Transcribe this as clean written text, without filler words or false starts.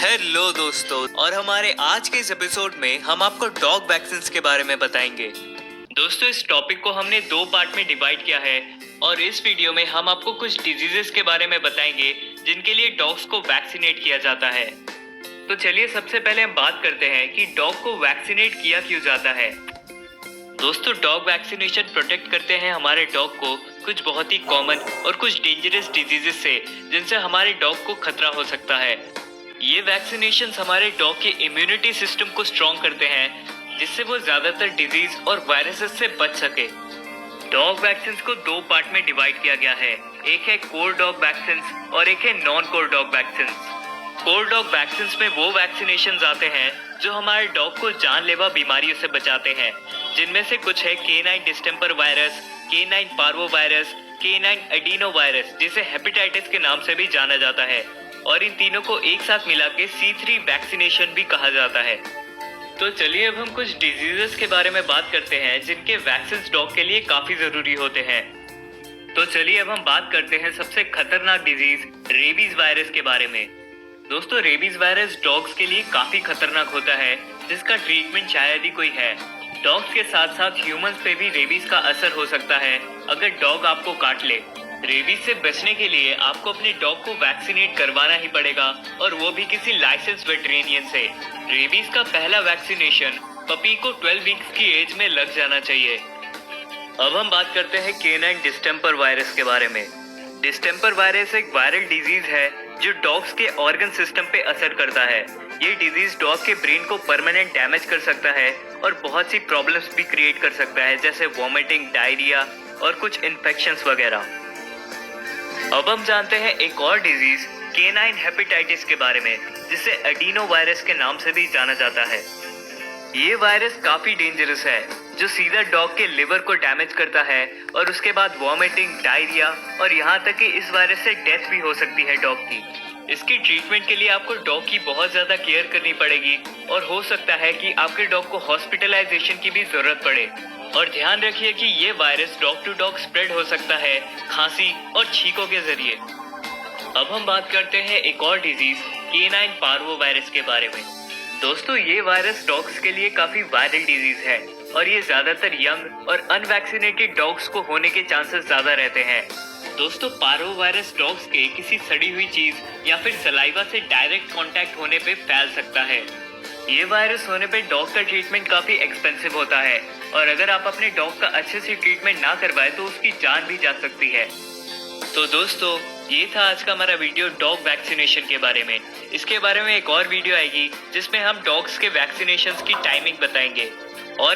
Hello दोस्तों, और हमारे आज के इस एपिसोड में हम आपको डॉग वैक्सीन के बारे में बताएंगे। दोस्तों, इस टॉपिक को हमने दो पार्ट में डिवाइड किया है और इस वीडियो में हम आपको कुछ डिजीजेस के बारे में बताएंगे जिनके लिए डॉग्स को वैक्सीनेट किया जाता है। तो चलिए सबसे पहले हम बात करते हैं कि डॉग को वैक्सीनेट किया क्यों जाता है। दोस्तों, डॉग वैक्सीनेशन प्रोटेक्ट करते हैं हमारे डॉग को कुछ बहुत ही कॉमन और कुछ डेंजरस डिजीजेस से जिनसे हमारे डॉग को खतरा हो सकता है। ये वैक्सीनेशन हमारे डॉग के इम्यूनिटी सिस्टम को स्ट्रॉन्ग करते हैं जिससे वो ज्यादातर डिजीज और वायरसेस से बच सके। डॉग वैक्सीन को दो पार्ट में डिवाइड किया गया है, एक है कोर डॉग वैक्सीन और एक है non core dog vaccine. Core dog vaccine में वो वैक्सीनेशन आते हैं जो हमारे डॉग को जानलेवा बीमारियों से बचाते हैं, जिनमें से कुछ है canine distemper virus, canine parvo virus, canine adeno virus जिसे हेपेटाइटिस के नाम से भी जाना जाता है, और इन तीनों को एक साथ मिला के C3 वैक्सीनेशन भी कहा जाता है। तो चलिए अब हम कुछ डिजीजेस के बारे में बात करते हैं जिनके वैक्सीन डॉग के लिए काफी जरूरी होते हैं। तो चलिए अब हम बात करते हैं सबसे खतरनाक डिजीज रेबीज वायरस के बारे में। दोस्तों, रेबीज वायरस डॉग्स के लिए काफी खतरनाक होता है जिसका ट्रीटमेंट शायद ही कोई है। डॉग्स के साथ साथ ह्यूमंस पे भी रेबीज का असर हो सकता है अगर डॉग आपको काट ले। रेबीज से बचने के लिए आपको अपने डॉग को वैक्सीनेट करवाना ही पड़ेगा, और वो भी किसी लाइसेंस वेटरेनियन से। रेबीज का पहला वैक्सीनेशन पपी को 12 वीक्स की एज में लग जाना चाहिए। अब हम बात करते हैं केनाइन डिस्टेंपर वायरस के बारे में। डिस्टेंपर वायरस एक वायरल डिजीज है जो डॉग्स के ऑर्गन सिस्टम पे असर करता है। ये डिजीज डॉग के ब्रेन को परमानेंट डैमेज कर सकता है और बहुत सी प्रॉब्लम्स भी क्रिएट कर सकता है, जैसे वॉमिटिंग, डायरिया और कुछ इन्फेक्शंस वगैरह। अब हम जानते हैं एक और डिजीज केनाइन हेपेटाइटिस के बारे में, जिसे एडिनो वायरस के नाम से भी जाना जाता है। ये वायरस काफी डेंजरस है जो सीधा डॉग के लिवर को डैमेज करता है और उसके बाद वॉमिटिंग, डायरिया और यहाँ तक कि इस वायरस से डेथ भी हो सकती है डॉग की। इसकी ट्रीटमेंट के लिए आपको डॉग की बहुत ज्यादा केयर करनी पड़ेगी और हो सकता है कि आपके डॉग को हॉस्पिटलाइजेशन की भी जरूरत पड़े। और ध्यान रखिए कि ये virus dog to dog spread हो सकता है खांसी और छींकों के जरिए। अब हम बात करते हैं एक और डिजीज केनाइन पार्वो वायरस के बारे में। दोस्तों, ये वायरस डॉग्स के लिए काफी वायरल डिजीज है और ये ज्यादातर यंग और अनवैक्सीनेटेड डॉग्स को होने के चांसेस ज्यादा रहते हैं। दोस्तों, पार्वो वायरस डॉग्स के किसी सड़ी हुई चीज या फिर सलाइवा से डायरेक्ट कांटेक्ट होने पे फैल सकता है। ये वायरस होने पे डॉग का ट्रीटमेंट काफी एक्सपेंसिव होता है, और अगर आप अपने डॉग का अच्छे से ट्रीटमेंट ना करवाए तो उसकी जान भी जा सकती है। तो दोस्तों, ये था आज का हमारा वीडियो डॉग वैक्सीनेशन के बारे में। इसके बारे में एक और वीडियो आएगी जिसमें हम डॉग्स के वैक्सीनेशन की टाइमिंग बताएंगे। और